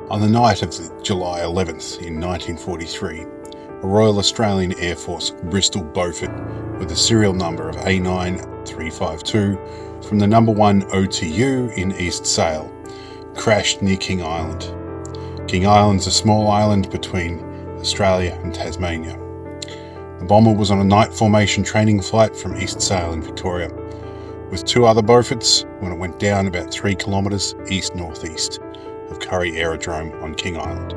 On the night of July 11th in 1943, a Royal Australian Air Force Bristol Beaufort with a serial number of A9-352 from the number 1 OTU in East Sale crashed near King Island. King Island's a small island between Australia and Tasmania. The bomber was on a night formation training flight from East Sale in Victoria with 2 other Beauforts when it went down about 3 kilometres east-northeast of Currie Aerodrome on King Island.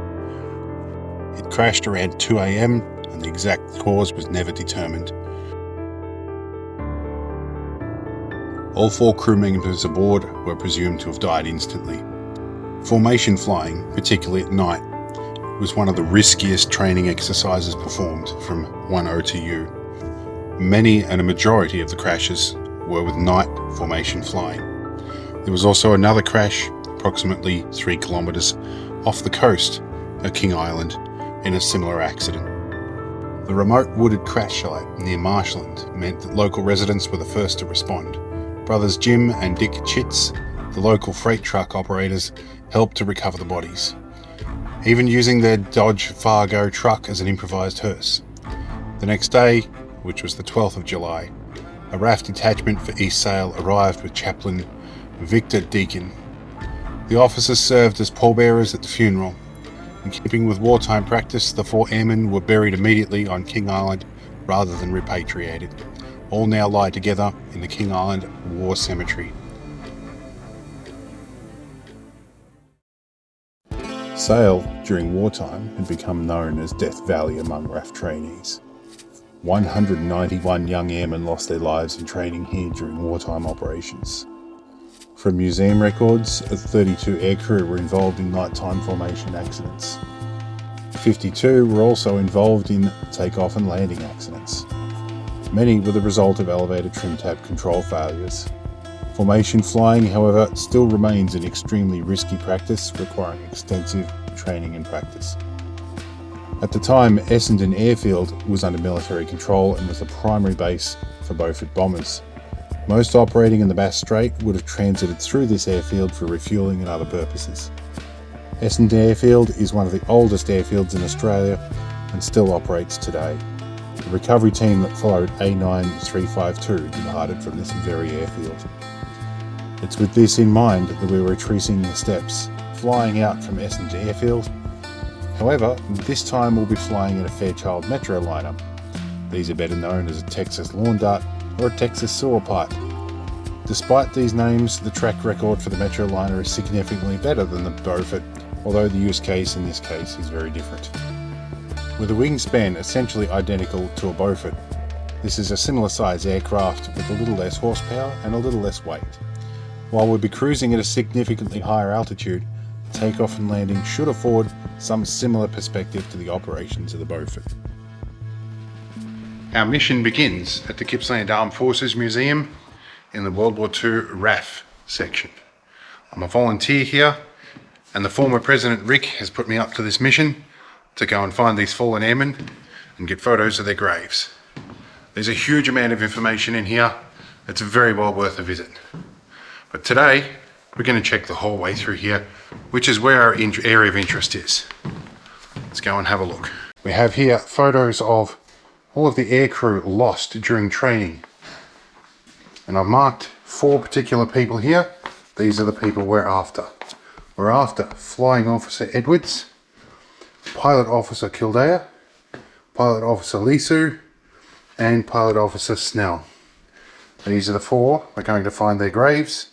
It crashed around 2 a.m. and the exact cause was never determined. All 4 crew members aboard were presumed to have died instantly. Formation flying, particularly at night, was one of the riskiest training exercises performed from one OTU. Many and a majority of the crashes were with night formation flying. There was also another crash approximately 3 kilometres off the coast of King Island in a similar accident. The remote wooded crash site near Marshland meant that local residents were the first to respond. Brothers Jim and Dick Chitz, the local freight truck operators, helped to recover the bodies, even using their Dodge Fargo truck as an improvised hearse. The next day, which was the 12th of July, a RAAF detachment for East Sale arrived with chaplain Victor Deakin. The officers served as pallbearers at the funeral. In keeping with wartime practice, the 4 airmen were buried immediately on King Island rather than repatriated. All now lie together in the King Island War Cemetery. Sale, during wartime, had become known as Death Valley among RAAF trainees. 191 young airmen lost their lives in training here during wartime operations. From museum records, 32 aircrew were involved in nighttime formation accidents. 52 were also involved in takeoff and landing accidents. Many were the result of elevator trim tab control failures. Formation flying, however, still remains an extremely risky practice requiring extensive training and practice. At the time, Essendon Airfield was under military control and was the primary base for Beaufort bombers. Most operating in the Bass Strait would have transited through this airfield for refuelling and other purposes. Essendon Airfield is one of the oldest airfields in Australia and still operates today. The recovery team that followed A9-352 departed from this very airfield. It's with this in mind that we were retracing the steps, flying out from Essendon Airfield. However, this time we'll be flying in a Fairchild Metroliner. These are better known as a Texas lawn dart or a Texas sewer pipe. Despite these names, the track record for the Metroliner is significantly better than the Beaufort, although the use case in this case is very different. With a wingspan essentially identical to a Beaufort, this is a similar size aircraft with a little less horsepower and a little less weight. While we'll be cruising at a significantly higher altitude, takeoff and landing should afford some similar perspective to the operations of the Beaufort. Our mission begins at the Gippsland Armed Forces Museum in the World War II RAAF section. I'm a volunteer here, and the former President Rick has put me up to this mission to go and find these fallen airmen and get photos of their graves. There's a huge amount of information in here. It's very well worth a visit. But today, we're going to check the hallway through here, which is where our area of interest is. Let's go and have a look. We have here photos of all of the aircrew lost during training. And I've marked 4 particular people here. These are the people we're after. We're after Flying Officer Edwards, Pilot Officer 𝙆𝙖𝙥𝙥𝙚, Pilot Officer 𝙆𝙆𝙥𝙥𝙤, and Pilot Officer Snell. These are the 4. We're going to find their graves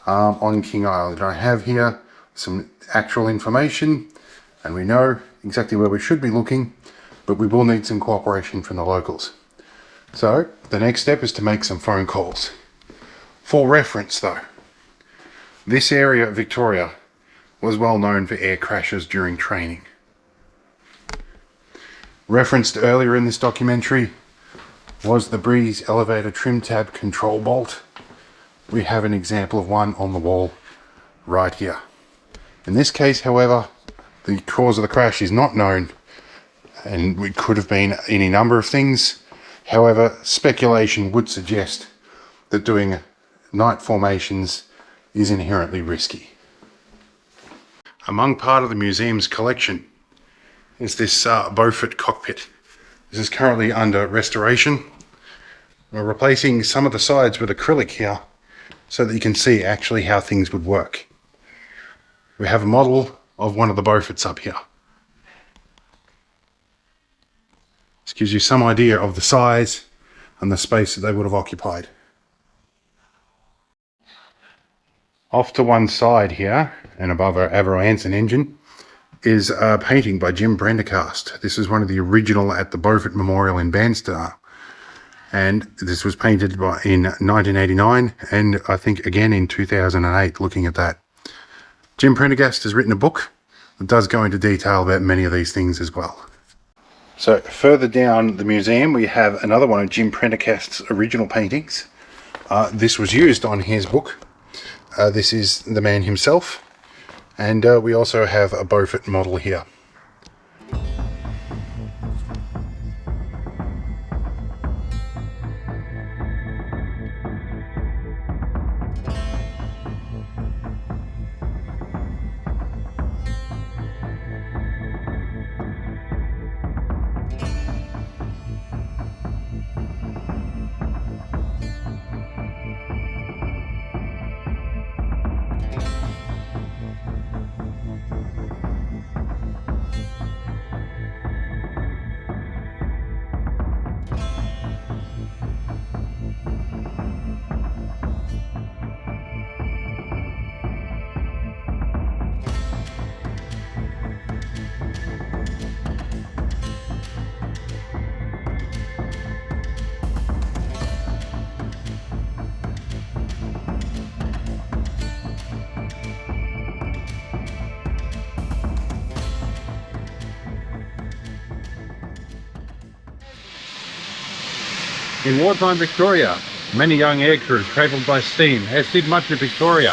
on King Island. I have here some actual information, and we know exactly where we should be looking, but we will need some cooperation from the locals. So the next step is to make some phone calls. For reference though, this area of Victoria was well known for air crashes during training. Referenced earlier in this documentary was the Breeze elevator trim tab control bolt. We have an example of one on the wall right here. In this case, however, the cause of the crash is not known, and it could have been any number of things. However, speculation would suggest that doing night formations is inherently risky. Among part of the museum's collection is this Beaufort cockpit. This is currently under restoration. We're replacing some of the sides with acrylic here so that you can see actually how things would work. We have a model of one of the Beauforts up here. This gives you some idea of the size and the space that they would have occupied. Off to one side here, and above our Avro Anson engine, is a painting by Jim Prendergast. This is one of the original at the Beaufort Memorial in Banstetter. And this was painted in 1989, and I think again in 2008, looking at that. Jim Prendergast has written a book that does go into detail about many of these things as well. So further down the museum, we have another one of Jim Prendergast's original paintings. This was used on his book. This is the man himself, and we also have a Beaufort model here. In wartime Victoria, many young aircrew travelled by steam, as did much of Victoria.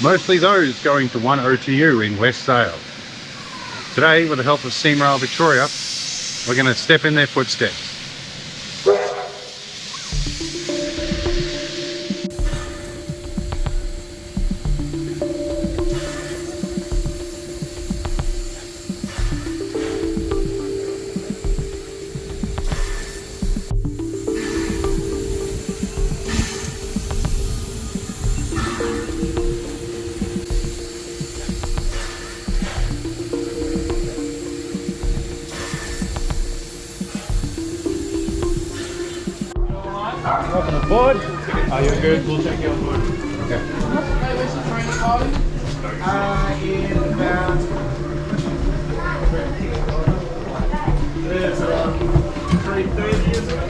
Mostly those going to 102 in West Sale. Today, with the help of Steam Rail Victoria, we're going to step in their footsteps. Welcome aboard. Are you good? We'll take you on board. Okay. In about... There's 3:30 years ago.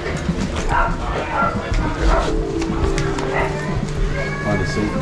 Find a seat.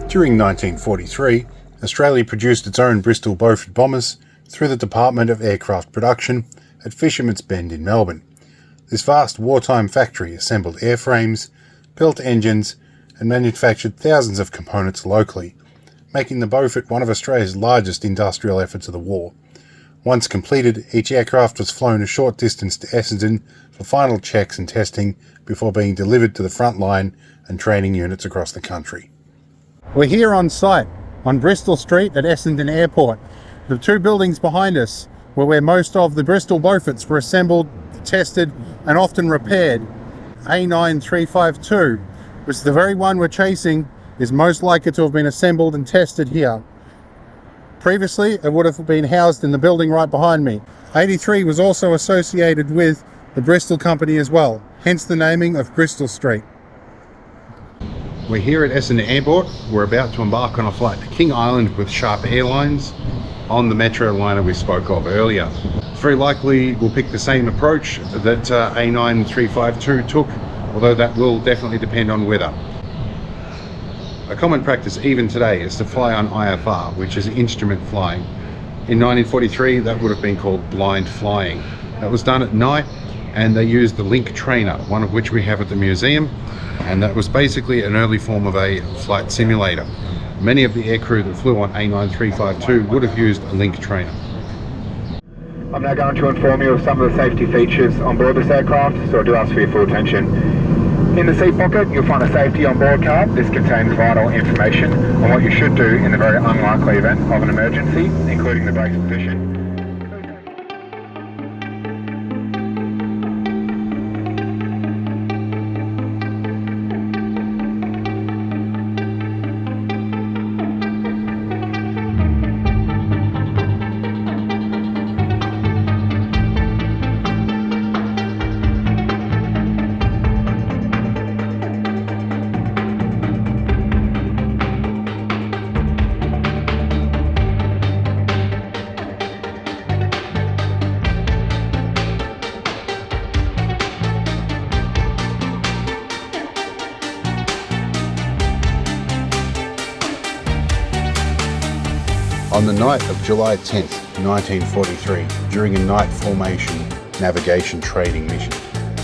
During 1943, Australia produced its own Bristol Beaufort bombers through the Department of Aircraft Production at Fisherman's Bend in Melbourne. This vast wartime factory assembled airframes, built engines, and manufactured thousands of components locally, making the Beaufort one of Australia's largest industrial efforts of the war. Once completed, each aircraft was flown a short distance to Essendon for final checks and testing before being delivered to the front line and training units across the country. We're here on site, on Bristol Street at Essendon Airport. The two buildings behind us were where most of the Bristol Beauforts were assembled, tested and often repaired. A9-352, which is the very one we're chasing, is most likely to have been assembled and tested here. Previously, it would have been housed in the building right behind me. 83 was also associated with the Bristol Company as well, hence the naming of Bristol Street. We're here at Essendon Airport. We're about to embark on a flight to King Island with Sharp Airlines on the Metroliner we spoke of earlier. It's very likely we'll pick the same approach that A9-352 took, although that will definitely depend on weather. A common practice even today is to fly on IFR, which is instrument flying. In 1943, that would have been called blind flying. That was done at night, and they used the Link trainer, one of which we have at the museum, and that was basically an early form of a flight simulator. Many of the aircrew that flew on A9-352 would have used a Link trainer. I'm now going to inform you of some of the safety features on board this aircraft, so I do ask for your full attention. In the seat pocket, you'll find a safety on board card. This contains vital information on what you should do in the very unlikely event of an emergency, including the brakes position. On the night of July 10th, 1943, during a night formation navigation training mission,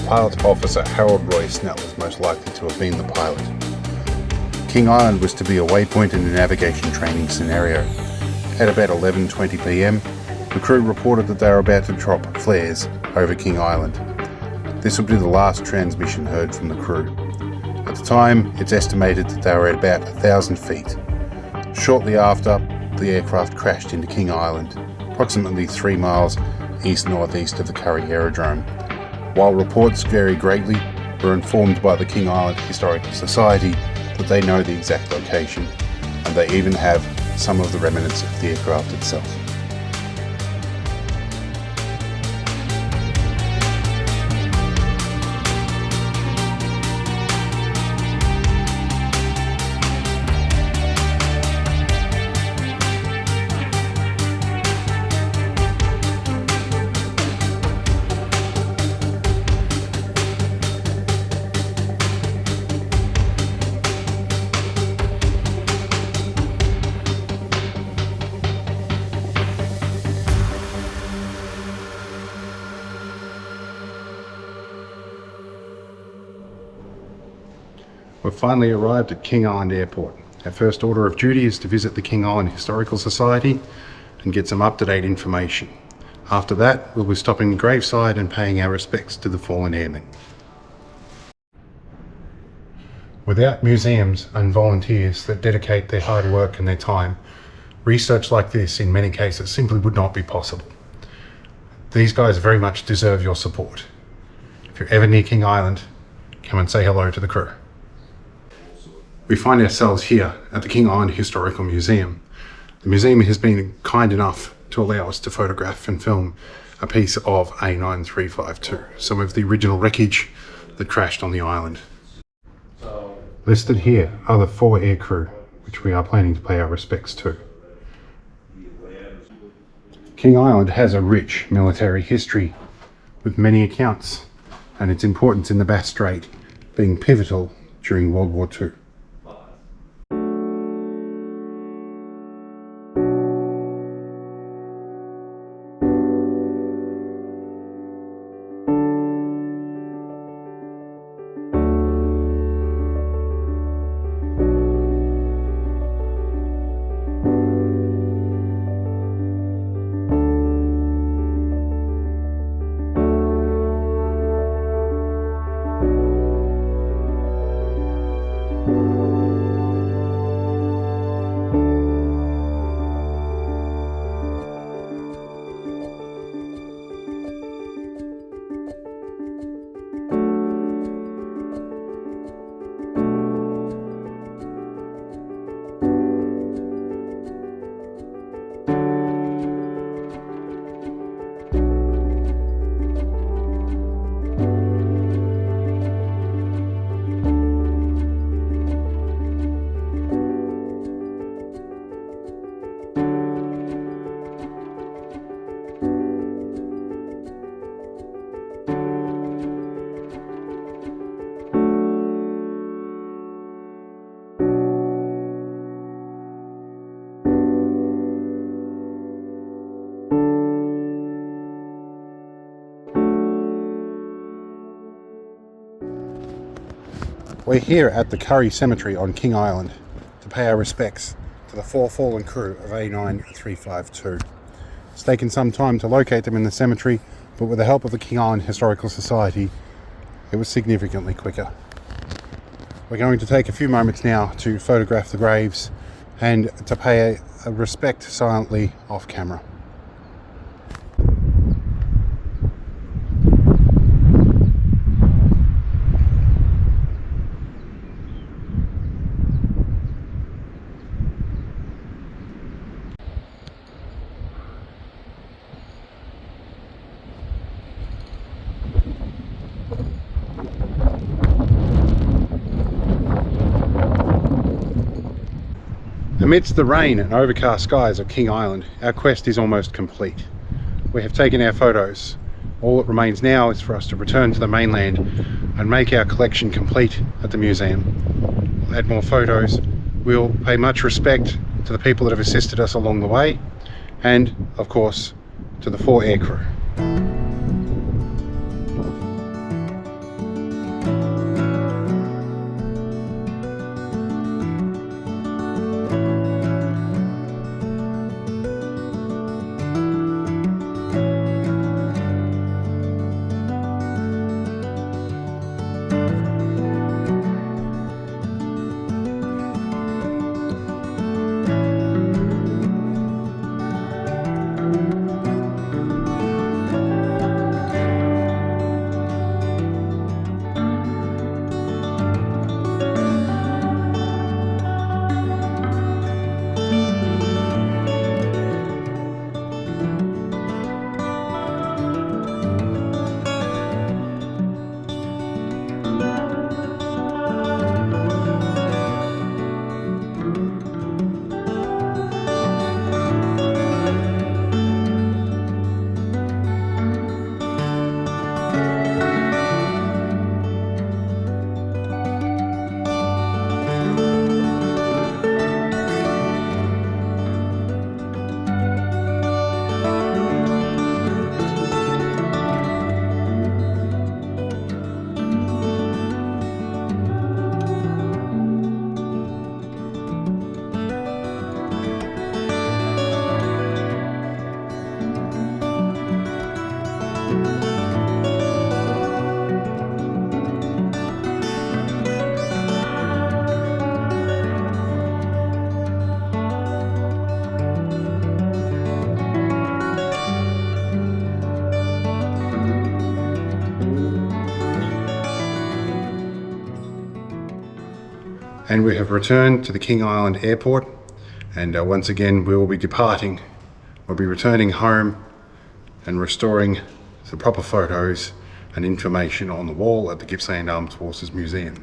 Pilot Officer Harold Roy Snell is most likely to have been the pilot. King Island was to be a waypoint in the navigation training scenario. At about 11:20 p.m, the crew reported that they were about to drop flares over King Island. This would be the last transmission heard from the crew. At the time, it's estimated that they were at about 1,000 feet. Shortly after, the aircraft crashed into King Island, approximately 3 miles east-northeast of the Currie Aerodrome. While reports vary greatly, we're informed by the King Island Historical Society that they know the exact location, and they even have some of the remnants of the aircraft itself. We've finally arrived at King Island Airport. Our first order of duty is to visit the King Island Historical Society and get some up-to-date information. After that, we'll be stopping graveside and paying our respects to the fallen airmen. Without museums and volunteers that dedicate their hard work and their time, research like this in many cases simply would not be possible. These guys very much deserve your support. If you're ever near King Island, come and say hello to the crew. We find ourselves here at the King Island Historical Museum. The museum has been kind enough to allow us to photograph and film a piece of A9-352, some of the original wreckage that crashed on the island. Listed here are the 4 aircrew, which we are planning to pay our respects to. King Island has a rich military history with many accounts, and its importance in the Bass Strait being pivotal during World War II. We're here at the Currie Cemetery on King Island to pay our respects to the 4 fallen crew of A9-352. It's taken some time to locate them in the cemetery, but with the help of the King Island Historical Society, it was significantly quicker. We're going to take a few moments now to photograph the graves and to pay a respect silently off camera. Amidst the rain and overcast skies of King Island, our quest is almost complete. We have taken our photos. All that remains now is for us to return to the mainland and make our collection complete at the museum. We'll add more photos. We'll pay much respect to the people that have assisted us along the way, and of course to the 4 aircrew. And we have returned to the King Island Airport, and once again we will be departing. We'll be returning home and restoring the proper photos and information on the wall at the Gippsland Armed Forces Museum.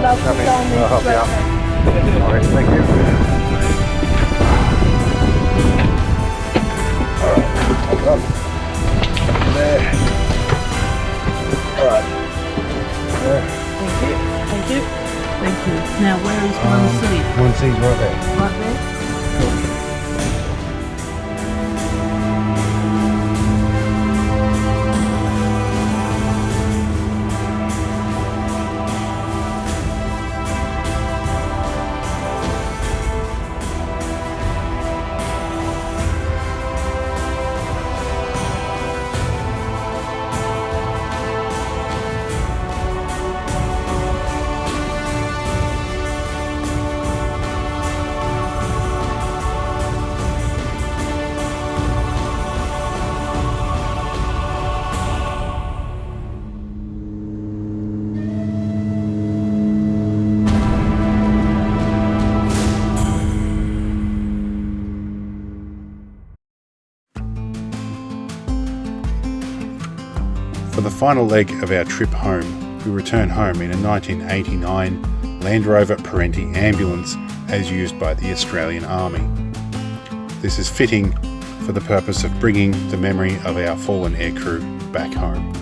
I'll help you out. All right, thank you. All right, hold up. There. All right. There. Thank you. Thank you. Thank you. Now, where is 1C? 1C's right there. Right there? Cool. final leg of our trip home, we return home in a 1989 Land Rover Parenti ambulance as used by the Australian Army. This is fitting for the purpose of bringing the memory of our fallen aircrew back home.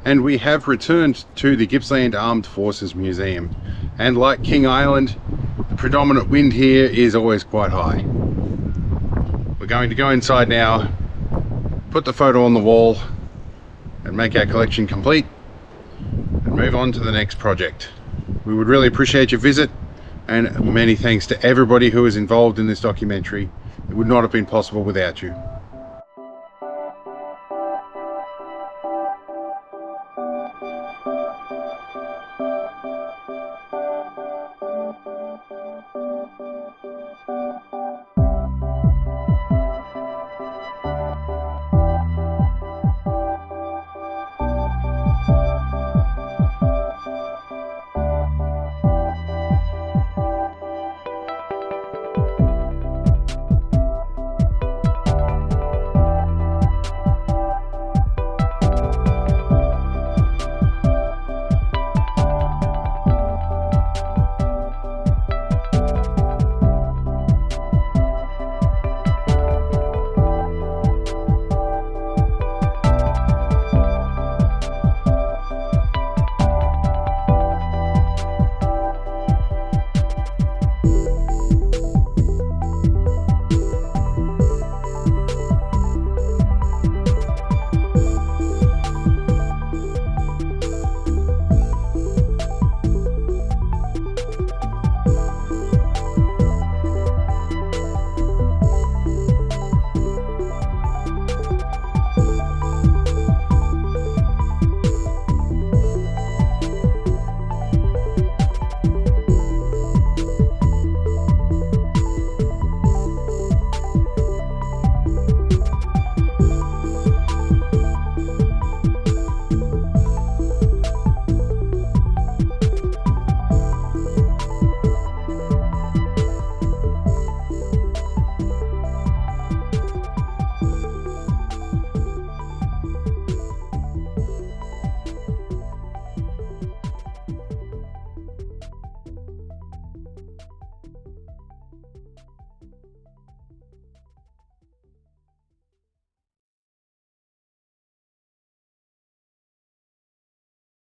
And we have returned to the Gippsland Armed Forces Museum, and like King Island, the predominant wind here is always quite high. We're going to go inside now, put the photo on the wall and make our collection complete and move on to the next project. We would really appreciate your visit, and many thanks to everybody who was involved in this documentary. It would not have been possible without you.